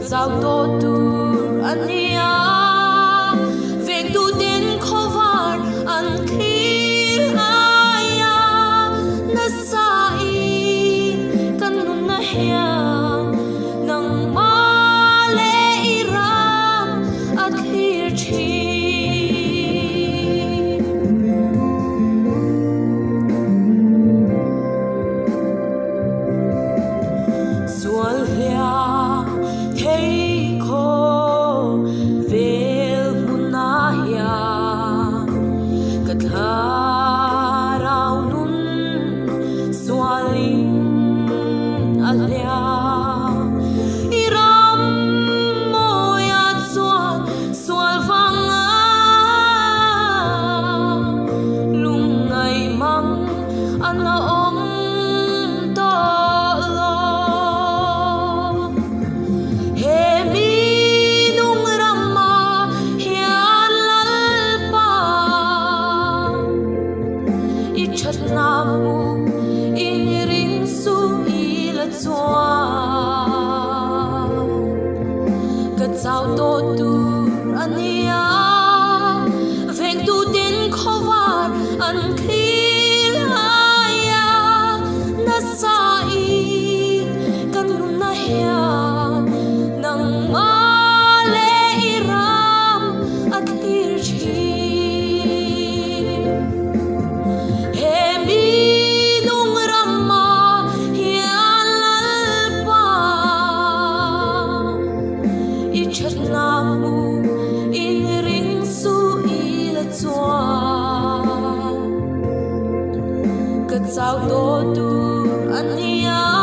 Sao to tur ania veng tu den khovar an khir aya na sai kan nun na hiam nang male iram at khir chi sual hia thấy khô về munahia cất hà rau nun sualin alia iram moya sual vanga lungai mang ana om namu in rin su ila chua ka chau to tu ania veng tu den khovar an khir aya na sai kan na hia nang male iram at hir chi namu in ring su ila chua ka chau to tu ania